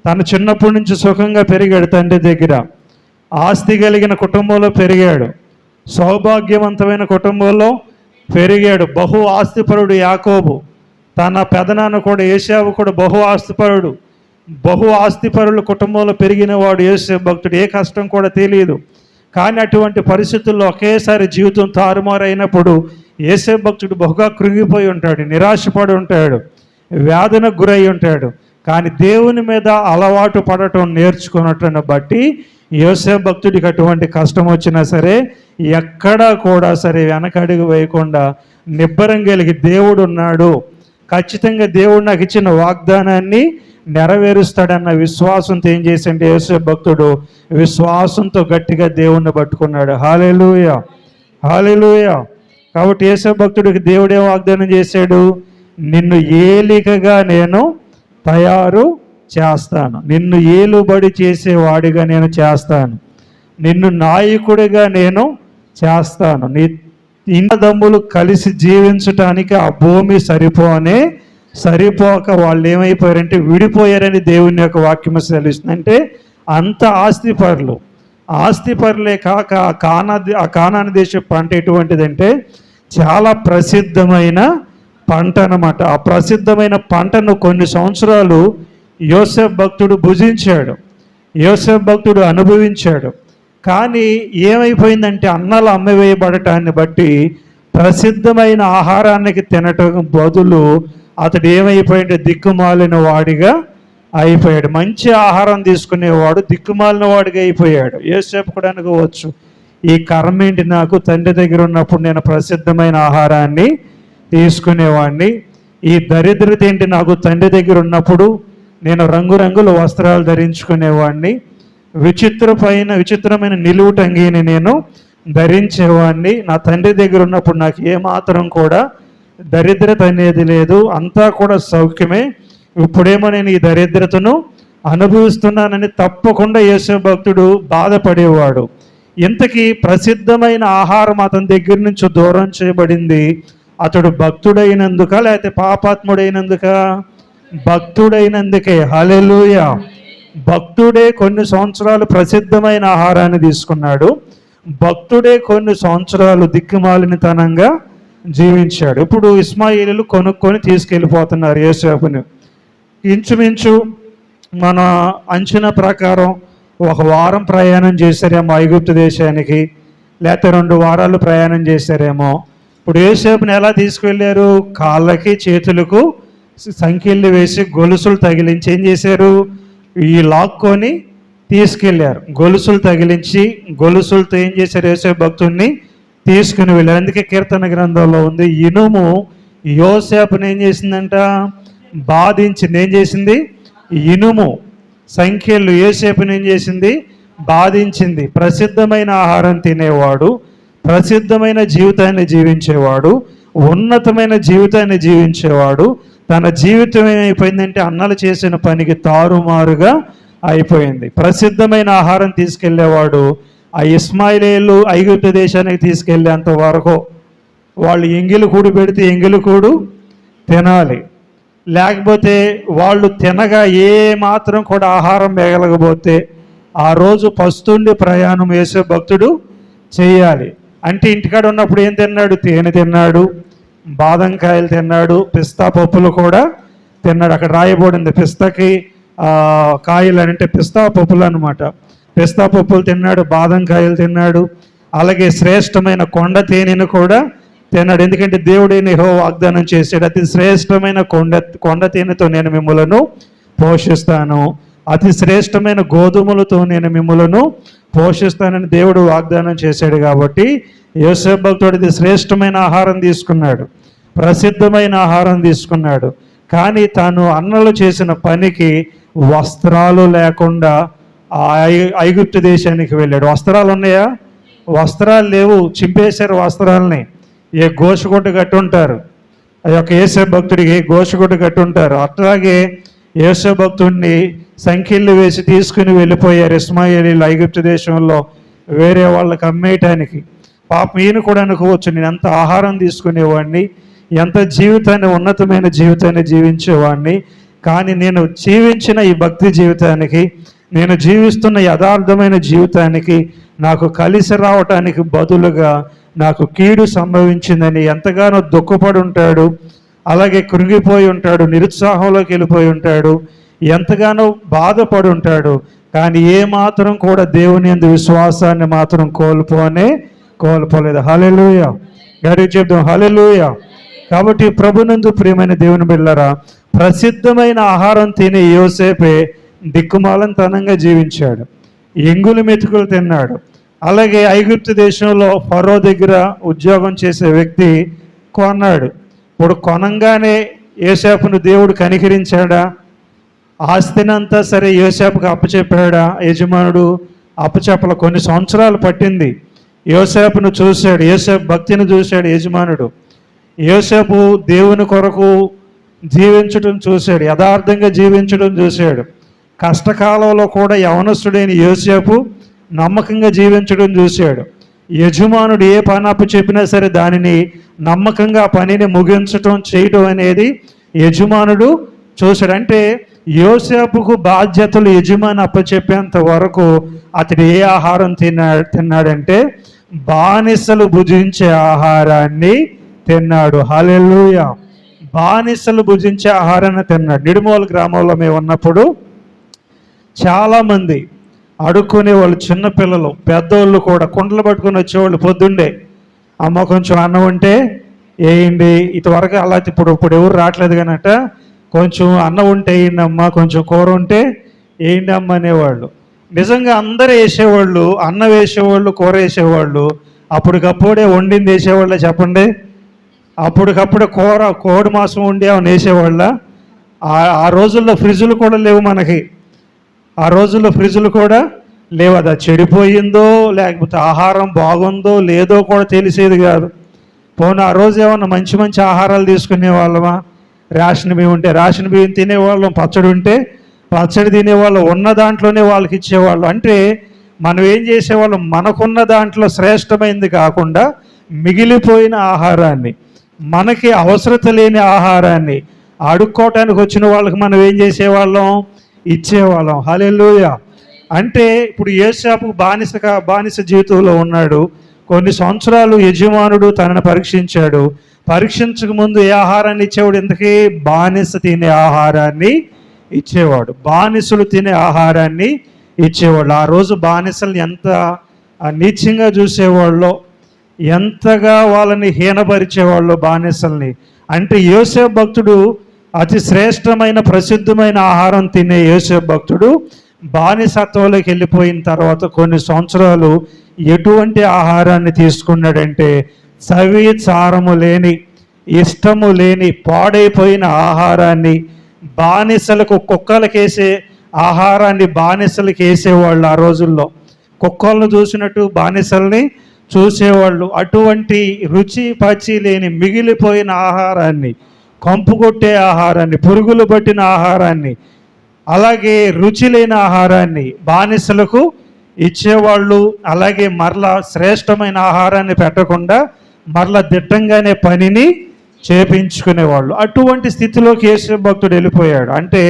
తను చిన్నప్పటి నుంచి సుఖంగా పెరిగాడు, తండ్రి దగ్గర ఆస్తి కలిగిన కుటుంబంలో పెరిగాడు, సౌభాగ్యవంతమైన కుటుంబంలో పెరిగాడు. బహు ఆస్తిపరుడు యాకోబు. తన పెదనాన్న కూడా ఏశావు కూడా బహు ఆస్తిపరుడు. బహు ఆస్తిపరుల కుటుంబంలో పెరిగిన వాడు యోసేపు భక్తుడు. ఏ కష్టం కూడా తెలియదు. కానీ అటువంటి పరిస్థితుల్లో ఒకేసారి జీవితం తారుమారైనప్పుడు యోసేపు భక్తుడు బహుగా కృంగిపోయి ఉంటాడు, నిరాశపడి ఉంటాడు, వ్యాధులకు గురై ఉంటాడు. కానీ దేవుని మీద అలవాటు పడటం నేర్చుకున్నట్లను బట్టి యోసేపు భక్తుడికి అటువంటి కష్టం వచ్చినా సరే ఎక్కడా కూడా సరే వెనకడుగు వేయకుండా నిబ్బరం కలిగి దేవుడు ఉన్నాడు, ఖచ్చితంగా దేవుడు నాకు ఇచ్చిన వాగ్దానాన్ని నెరవేరుస్తాడన్న విశ్వాసంతో ఏం చేసిండే యోసేపు భక్తుడు విశ్వాసంతో గట్టిగా దేవుణ్ణి పట్టుకున్నాడు. హల్లెలూయా, హల్లెలూయా. కాబట్టి యోసేపు భక్తుడికి దేవుడే వాగ్దానం చేశాడు, నిన్ను ఏలికగా నేను తయారు చేస్తాను, నిన్ను ఏలుబడి చేసేవాడిగా నేను చేస్తాను, నిన్ను నాయకుడిగా నేను చేస్తాను. నీ ఇన్నదమ్ములు కలిసి జీవించటానికి ఆ భూమి సరిపోక వాళ్ళు ఏమైపోయారంటే విడిపోయారని దేవుని యొక్క వాక్యం సెలవిస్తుంది. అంటే అంత ఆస్తిపరులే కాక ఆ కానాను దేశ పంట ఎటువంటిదంటే చాలా ప్రసిద్ధమైన పంట అన్నమాట. ఆ ప్రసిద్ధమైన పంటను కొన్ని సంవత్సరాలు యోసేపు భక్తుడు భుజించాడు, యోసేపు భక్తుడు అనుభవించాడు. కానీ ఏమైపోయిందంటే అన్నలు అమ్మివేయబడటాన్ని బట్టి ప్రసిద్ధమైన ఆహారానికి తినటం బదులు అతడు ఏమైపోయాడు, దిక్కుమాలిన వాడిగా అయిపోయాడు. మంచి ఆహారం తీసుకునేవాడు దిక్కుమాలిన వాడిగా అయిపోయాడు. యోసేపు కూడా అనుకోవచ్చు, ఈ కర్మ ఏంటి నాకు, తండ్రి దగ్గర ఉన్నప్పుడు నేను ప్రసిద్ధమైన ఆహారాన్ని తీసుకునేవాడిని, ఈ దరిద్రత ఏంటి నాకు, తండ్రి దగ్గర ఉన్నప్పుడు నేను రంగురంగుల వస్త్రాలు ధరించుకునేవాడిని, విచిత్రమైన నిలువుటంగిని నేను ధరించేవాడిని, నా తండ్రి దగ్గర ఉన్నప్పుడు నాకు ఏమాత్రం కూడా దరిద్రత అనేది లేదు, అంతా కూడా సౌఖ్యమే, ఇప్పుడేమో నేను ఈ దరిద్రతను అనుభవిస్తున్నానని తప్పకుండా యోసేపు భక్తుడు బాధపడేవాడు. ఇంతకీ ప్రసిద్ధమైన ఆహారం అతని దగ్గర నుంచి దూరం చేయబడింది. అతడు భక్తుడైనందుక లేకపోతే పాపాత్ముడైనందుక? భక్తుడైనందుకే. హల్లెలూయా. భక్తుడే కొన్ని సంవత్సరాలు ప్రసిద్ధమైన ఆహారాన్ని తీసుకున్నాడు, భక్తుడే కొన్ని సంవత్సరాలు దిక్కుమాలినతనంగా జీవించాడు. ఇప్పుడు ఇస్మాయిలీలు కొనుక్కొని తీసుకెళ్ళిపోతున్నారు యోసేపుని. ఇంచుమించు మన అంచనా ప్రకారం 1 వారం ప్రయాణం చేశారేమో ఐగుప్తు దేశానికి, లేకపోతే 2 వారాలు ప్రయాణం చేశారేమో. ఇప్పుడు యోసేపుని ఎలా తీసుకువెళ్ళారు? కాళ్ళకి చేతులకు సంఖ్యలు వేసి గొలుసులు తగిలించి ఏం చేశారు, ఈ లాక్కొని తీసుకెళ్ళారు. గొలుసులు తగిలించి గొలుసులతో ఏం చేశారు, యోసేపు భక్తుడిని తీసుకుని వెళ్ళారు. అందుకే కీర్తన గ్రంథంలో ఉంది, ఇనుము యోసేపుని ఏం చేసిందంట, బాధించింది. ఏం చేసింది? ఇనుము సంఖ్యలు యోసేపుని ఏం చేసింది, బాధించింది. ప్రసిద్ధమైన ఆహారం తినేవాడు, ప్రసిద్ధమైన జీవితాన్ని జీవించేవాడు, ఉన్నతమైన జీవితాన్ని జీవించేవాడు, తన జీవితం ఏమైపోయిందంటే అన్నలు చేసిన పనికి తారుమారుగా అయిపోయింది. ప్రసిద్ధమైన ఆహారం తీసుకెళ్లేవాడు ఆ ఇస్మాయిలీలు ఐగుప్తు దేశానికి తీసుకెళ్ళేంత వరకు వాళ్ళు ఎంగిలి కూడు పెడితే ఎంగిలి కూడు తినాలి, లేకపోతే వాళ్ళు తినగా ఏ మాత్రం కూడా ఆహారం మిగలకపోతే ఆ రోజు పస్తుండి ప్రయాణం యోసేపు భక్తుడు చేయాలి. అంటే ఇంటికాడ ఉన్నప్పుడు ఏం తిన్నాడు? తేనె తిన్నాడు, బాదం కాయలు తిన్నాడు, పిస్తా పప్పులు కూడా తిన్నాడు. అక్కడ రాయబడింది పిస్తాకి కాయలు అంటే పిస్తా పప్పులు అనమాట. పిస్తా పప్పులు తిన్నాడు, బాదం కాయలు తిన్నాడు, అలాగే శ్రేష్టమైన కొండ తేనెను కూడా తిన్నాడు. ఎందుకంటే దేవుడైన యెహోవా వాగ్దానం చేశాడు, అతి శ్రేష్టమైన కొండ తేనెతో నేను మిమ్మలను పోషిస్తాను, అతి శ్రేష్టమైన గోధుమలతో నేను మిమ్మలను పోషిస్తానని దేవుడు వాగ్దానం చేశాడు. కాబట్టి యోసేపు భక్తుడిది శ్రేష్టమైన ఆహారం తీసుకున్నాడు, ప్రసిద్ధమైన ఆహారం తీసుకున్నాడు. కానీ తాను అన్నలు చేసిన పనికి వస్త్రాలు లేకుండా ఐగుప్తు దేశానికి వెళ్ళాడు. వస్త్రాలు ఉన్నాయా? వస్త్రాలు లేవు, చింపేశారు వస్త్రాలని. ఏ గోషగుడ్డ కట్టుంటారు, ఆ యొక్క యోసేపు భక్తుడికి గోషగుడ్డ కట్టుంటారు. అట్లాగే యోసేపు భక్తుడిని సంఖ్యలు వేసి తీసుకుని వెళ్ళిపోయారు ఇస్మాయిలీలు ఐగుప్తు దేశంలో వేరే వాళ్ళకి అమ్మేయటానికి. పాపం ఈయన కూడా అనుకోవచ్చు, నేను ఎంత ఆహారం తీసుకునేవాడిని, ఎంత జీవితాన్ని ఉన్నతమైన జీవితాన్ని జీవించేవాడిని, కానీ నేను జీవించిన ఈ భక్తి జీవితానికి, నేను జీవిస్తున్న యథార్థమైన జీవితానికి నాకు కలిసి రావటానికి బదులుగా నాకు కీడు సంభవించిందని ఎంతగానో దుఃఖపడి ఉంటాడు. అలాగే కృంగిపోయి ఉంటాడు, నిరుత్సాహంలోకి వెళ్ళిపోయి ఉంటాడు, ఎంతగానో బాధపడి ఉంటాడు. కానీ ఏమాత్రం కూడా దేవుని యందు విశ్వాసాన్ని మాత్రం కోల్పోలేదు. హల్లెలూయా, గట్టిగా చెప్దాం హల్లెలూయా. కాబట్టి ప్రభునందు ప్రియమైన దేవుని బిడ్డలారా, ప్రసిద్ధమైన ఆహారం తినే యోసేపే దిక్కుమాలంతనంగా జీవించాడు, ఎంగులు మెతుకులు తిన్నాడు. అలాగే ఐగుప్తు దేశంలో ఫరో దగ్గర ఉద్యోగం చేసే వ్యక్తి కొన్నాడు. ఇప్పుడు కొనంగానే యోసేపును దేవుడు కనికరించాడా? ఆస్తినంతా సరే యోసేపుకు అప్పచెప్పాడా? యజమానుడు అప్పచెప్పల. కొన్ని సంవత్సరాలు పట్టింది. యోసేపును చూశాడు, యోసేపు భక్తిని చూశాడు యజమానుడు. యోసేపు దేవుని కొరకు జీవించడం చూశాడు, యథార్థంగా జీవించడం చూశాడు. కష్టకాలంలో కూడా యవనస్తుడైన యోసేపు నమ్మకంగా జీవించడం చూశాడు. యజమానుడు ఏ పని అప్పు చెప్పినా సరే దానిని నమ్మకంగా ఆ పనిని ముగించడం చేయడం అనేది యజమానుడు చూశాడు. అంటే యోసేపుకు బాధ్యతలు యజమాని అప్పచెప్పేంత వరకు అతడు ఏ ఆహారం తిన్నాడంటే బానిసలు భుజించే ఆహారాన్ని తిన్నాడు. హల్లెలూయా, బానిసలు భుజించే ఆహారాన్ని తిన్నాడు. నిడుమోలు గ్రామంలో మేము ఉన్నప్పుడు చాలామంది అడుక్కునే వాళ్ళు, చిన్నపిల్లలు, పెద్దోళ్ళు కూడా కుండలు పట్టుకొని వచ్చేవాళ్ళు. పొద్దుండే అమ్మ కొంచెం అన్నం ఉంటే వేయండి, ఇంతవరకు అలా ఇప్పుడు ఎవరు రావట్లేదు కానట, కొంచెం అన్నం ఉంటే వేయండి అమ్మ, కొంచెం కూర ఉంటే వేయండి అమ్మ అనేవాళ్ళు. నిజంగా అందరూ వేసేవాళ్ళు, అన్నం వేసేవాళ్ళు, కూర వేసేవాళ్ళు. అప్పటికప్పుడే వండింది వేసేవాళ్ళ చెప్పండి? అప్పటికప్పుడే కోడి మాంసం వండి ఏమైనా వేసేవాళ్ళ? ఆ రోజుల్లో ఫ్రిడ్జులు కూడా లేవు మనకి. ఆ రోజుల్లో ఫ్రిడ్జులు కూడా లేవు. అది చెడిపోయిందో లేకపోతే ఆహారం బాగుందో లేదో కూడా తెలిసేది కాదు. పోనీ ఆ రోజు ఏమన్నా మంచి మంచి ఆహారాలు తీసుకునే వాళ్ళమా? రేషన్ బియ్యం ఉంటే రేషన్ బియ్యం తినేవాళ్ళం, పచ్చడి ఉంటే పచ్చడి తినేవాళ్ళం, ఉన్న దాంట్లోనే వాళ్ళకి ఇచ్చేవాళ్ళం. అంటే మనం ఏం చేసేవాళ్ళం, మనకున్న దాంట్లో శ్రేష్టమైంది కాకుండా మిగిలిపోయిన ఆహారాన్ని, మనకి అవసరత లేని ఆహారాన్ని అడుక్కోవటానికి వచ్చిన వాళ్ళకి మనం ఏం చేసేవాళ్ళం, ఇచ్చేవాళ్ళం. హల్లెలూయా. అంటే ఇప్పుడు యోసేపుకు బానిస జీవితంలో ఉన్నాడు. కొన్ని సంవత్సరాలు యజమానుడు తనను పరీక్షించాడు. పరీక్షించక ముందు ఏ ఆహారాన్ని ఇచ్చేవాడు? ఇంతకీ బానిస తినే ఆహారాన్ని ఇచ్చేవాడు, బానిసలు తినే ఆహారాన్ని ఇచ్చేవాళ్ళు. ఆ రోజు బానిసలు ఎంత నీచంగా చూసేవాళ్ళో, ఎంతగా వాళ్ళని హీనపరిచేవాళ్ళు బానిసల్ని. అంటే యోసేపు భక్తుడు అతి శ్రేష్టమైన ప్రసిద్ధమైన ఆహారం తినే యోసేపు భక్తుడు బానిసత్వంలోకి వెళ్ళిపోయిన తర్వాత కొన్ని సంవత్సరాలు ఎటువంటి ఆహారాన్ని తీసుకున్నాడంటే చవి చారము లేని, ఇష్టము లేని, పాడైపోయిన ఆహారాన్ని, బానిసలకు కుక్కలకేసే ఆహారాన్ని బానిసలకు వేసేవాళ్ళు. ఆ రోజుల్లో కుక్కలను చూసినట్టు బానిసల్ని చూసేవాళ్ళు. అటువంటి రుచి పచి లేని మిగిలిపోయిన ఆహారాన్ని, కంపు కొట్టే ఆహారాన్ని, పురుగులు పట్టిన ఆహారాన్ని, అలాగే రుచి లేని ఆహారాన్ని బానిసలకు ఇచ్చేవాళ్ళు. అలాగే మరలా శ్రేష్టమైన ఆహారాన్ని పెట్టకుండా మరలా దిట్టంగానే పనిని చేపించుకునేవాళ్ళు. అటువంటి స్థితిలోకి యేసు భక్తుడు వెళ్ళిపోయాడు. అంటే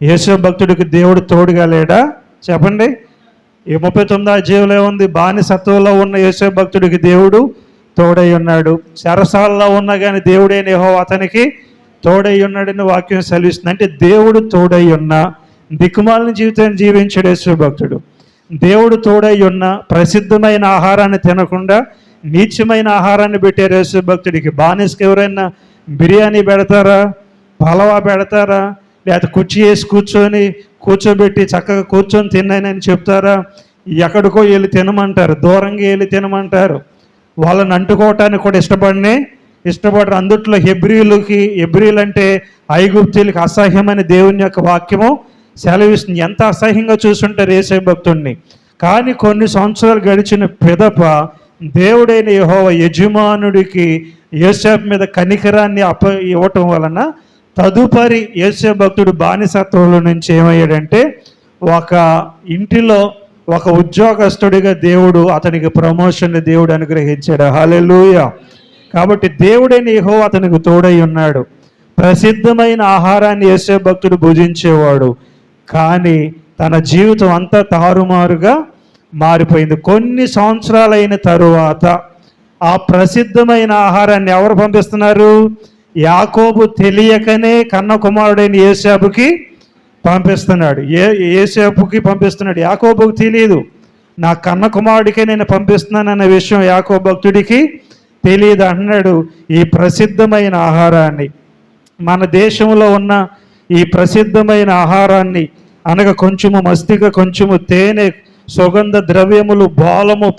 యేసు భక్తుడికి దేవుడు తోడుగా లేడా చెప్పండి? ఈ 39వ అధ్యాయంలో ఉంది, బానిసత్వంలో ఉన్న యేసు భక్తుడికి దేవుడు తోడై ఉన్నాడు. చెరసాలలో ఉన్నా కానీ దేవుడైన యెహోవా అతనికి తోడై ఉన్నాడని వాక్యం సెలవిస్తుంది. అంటే దేవుడు తోడై ఉన్న దిక్కుమాలిన జీవితాన్ని జీవించాడు యేసు భక్తుడు. దేవుడు తోడై ఉన్న ప్రసిద్ధమైన ఆహారాన్ని తినకుండా నీచమైన ఆహారాన్ని పెట్టారు యేసు భక్తుడికి. బానిసకి ఎవరైనా బిర్యానీ పెడతారా, పలవా పెడతారా, లేకపోతే కుర్చీ వేసి కూర్చోబెట్టి చక్కగా కూర్చొని తిన్నానని చెప్తారా? ఎక్కడికో వెళ్ళి తినమంటారు, దూరంగా వెళ్ళి తినమంటారు. వాళ్ళని అంటుకోవటానికి కూడా ఇష్టపడరు. అందుట్లో హెబ్రీలు అంటే ఐగుప్తీయులకు అసహ్యమైన దేవుని యొక్క వాక్యము సెలవిస్తుంది. ఎంత అసహ్యంగా చూస్తుంటారు యేసు భక్తుడిని. కానీ కొన్ని సంవత్సరాలు గడిచిన పిదప దేవుడైన యెహోవా యజమానుడికి యోసేపు మీద కనికరాన్ని ఇవ్వటం వలన తదుపరి యేసు భక్తుడు బానిసత్వంలో నుంచి ఏమయ్యాడంటే ఒక ఇంటిలో ఒక ఉద్యోగస్తుడిగా దేవుడు అతనికి ప్రమోషన్ దేవుడు అనుగ్రహించాడు. హల్లెలూయా. కాబట్టి దేవుడైన యెహోవా అతనికి తోడై ఉన్నాడు. ప్రసిద్ధమైన ఆహారాన్ని యేసు భక్తుడు భుజించేవాడు, కానీ తన జీవితం అంతా తారుమారుగా మారిపోయింది. కొన్ని సంవత్సరాలైన తరువాత ఆ ప్రసిద్ధమైన ఆహారాన్ని ఎవరు పంపిస్తున్నారు? యాకోబు తెలియకనే కన్న కుమారుడైన యోసేపుకి పంపిస్తున్నాడు. యోసేపుకి పంపిస్తున్నాడు. యాకోబుకి తెలియదు, నా కన్న కుమారుడికే నేను పంపిస్తున్నానన్న విషయం యాకోబు భక్తుడికి తెలియదు. అన్నాడు, ఈ ప్రసిద్ధమైన ఆహారాన్ని, మన దేశంలో ఉన్న ఈ ప్రసిద్ధమైన ఆహారాన్ని అనగా కొంచెము మస్తిక, కొంచెము తేనె, సుగంధ ద్రవ్యములు, బాలము,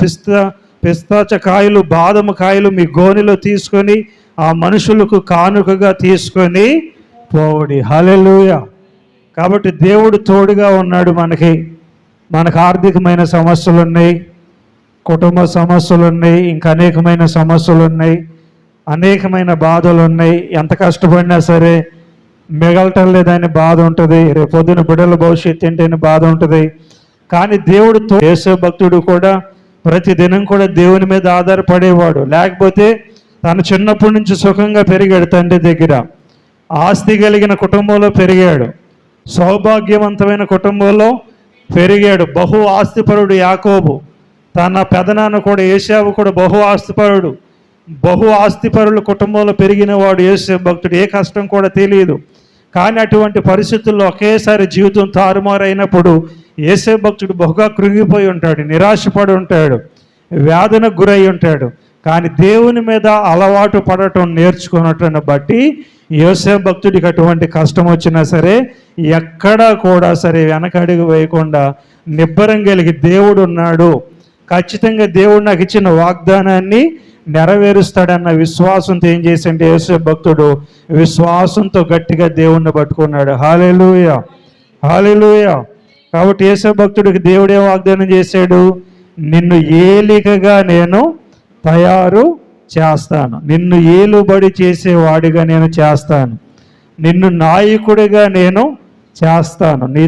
పిస్తాచ కాయలు, బాదము కాయలు మీ గోనెలో తీసుకొని ఆ మనుషులకు కానుకగా తీసుకొని పోవుడి. హల్లెలూయా. కాబట్టి దేవుడు తోడుగా ఉన్నాడు. మనకు ఆర్థికమైన సమస్యలు ఉన్నాయి, కుటుంబ సమస్యలు ఉన్నాయి, ఇంకా అనేకమైన సమస్యలు ఉన్నాయి, అనేకమైన బాధలు ఉన్నాయి. ఎంత కష్టపడినా సరే మిగలటం లేదని బాధ ఉంటుంది, రేపు పొద్దున బిడ్డల భవిష్యత్తు ఏంటని బాధ ఉంటుంది. కానీ దేవుడు యేసు భక్తుడు కూడా ప్రతిదినం కూడా దేవుని మీద ఆధారపడేవాడు. లేకపోతే తను చిన్నప్పటి నుంచి సుఖంగా పెరిగాడు, తండ్రి దగ్గర ఆస్తి కలిగిన కుటుంబంలో పెరిగాడు, సౌభాగ్యవంతమైన కుటుంబంలో పెరిగాడు. బహు ఆస్తిపరుడు యాకోబు. తన పెదనాన్న కూడా ఏశావు కూడా బహు ఆస్తిపరుడు. బహు ఆస్తిపరుల కుటుంబంలో పెరిగిన వాడు యేసు భక్తుడు. ఏ కష్టం కూడా తెలియదు. కానీ అటువంటి పరిస్థితుల్లో ఒకేసారి జీవితం తారుమారైనప్పుడు యేసు భక్తుడు బహుగా కృంగిపోయి ఉంటాడు, నిరాశపడి ఉంటాడు, వేదనకు గురై ఉంటాడు. కానీ దేవుని మీద అలవాటు పడటం నేర్చుకున్నట్టు బట్టి యేసు భక్తుడికి అటువంటి కష్టం వచ్చినా సరే ఎక్కడా కూడా సరే వెనకడుగు వేయకుండా నిబ్బరం కలిగి దేవుడు ఉన్నాడు, ఖచ్చితంగా దేవుడు నాకు ఇచ్చిన వాగ్దానాన్ని నెరవేరుస్తాడన్న విశ్వాసంతో ఏం చేసింటే యేసు భక్తుడు విశ్వాసంతో గట్టిగా దేవుణ్ణి పట్టుకున్నాడు. హల్లెలూయా, హల్లెలూయా. కాబట్టి యేసు భక్తుడికి దేవుడే వాగ్దానం చేశాడు, నిన్ను ఏలికగా నేను తయారు చేస్తాను, నిన్ను ఏలుబడి చేసేవాడిగా నేను చేస్తాను, నిన్ను నాయకుడిగా నేను చేస్తాను, నీ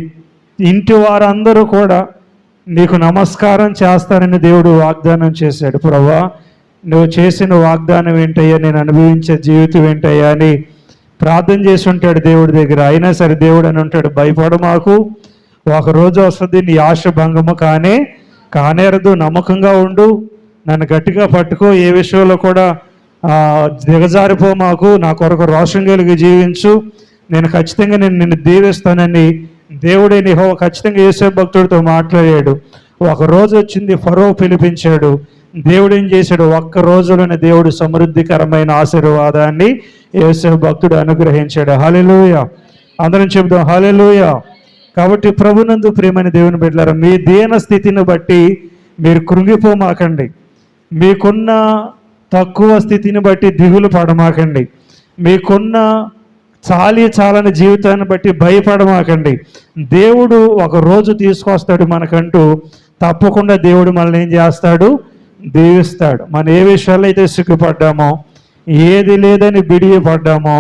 ఇంటి వారందరూ కూడా నీకు నమస్కారం చేస్తానని దేవుడు వాగ్దానం చేశాడు. ప్రభువా, నువ్వు చేసిన వాగ్దానం ఏంటయ్యా, నేను అనుభవించే జీవితం ఏంటయ్యా అని ప్రార్థన చేసి ఉంటాడు దేవుడి దగ్గర. అయినా సరే దేవుడు అని ఉంటాడు, భయపడ మాకు, ఒకరోజు వస్తుంది నీ ఆశ భంగము కానేరదు, నమ్మకంగా ఉండు, నన్ను గట్టిగా పట్టుకో, ఏ విషయంలో కూడా దిగజారిపో మాకు, నా కొరకు రోషం కలిగి జీవించు, నేను ఖచ్చితంగా నిన్ను దీవిస్తానని దేవుడే యెహోవా ఖచ్చితంగా యేసు భక్తుడితో మాట్లాడాడు. ఒక రోజు వచ్చింది, ఫరో పిలిపించాడు. దేవుడు ఏం చేశాడు, ఒక్క రోజులోనే దేవుడు సమృద్ధికరమైన ఆశీర్వాదాన్ని యేసు భక్తుడు అనుగ్రహించాడు. హల్లెలూయా. అందరం చెబుదాం హల్లెలూయా. కాబట్టి ప్రభునందు ప్రియమైన దేవుని బిడ్డలారా, మీ దీన స్థితిని బట్టి మీరు కృంగిపోమాకండి, మీకున్న తక్కువ స్థితిని బట్టి దిగులు పడమాకండి, మీకున్న చాలని జీవితాన్ని బట్టి భయపడమాకండి. దేవుడు ఒక రోజు తీసుకొస్తాడు మనకంటూ, తప్పకుండా దేవుడు మనల్ని ఏం చేస్తాడు, దీవిస్తాడు. మనం ఏ విషయాల్లో అయితే సిగ్గుపడ్డామో, ఏది లేదని బిడియపడ్డామో,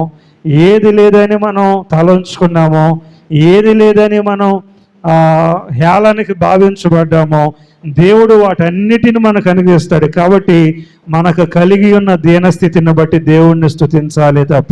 ఏది లేదని మనం తలంచుకున్నామో, ఏది లేదని మనం హేళనకి భావించబడ్డామో, దేవుడు వాటన్నిటిని మనకు అనుగ్రహిస్తాడు. కాబట్టి మనకు కలిగి ఉన్న దీనస్థితిని బట్టి దేవుణ్ణి స్తుతించాలి తప్ప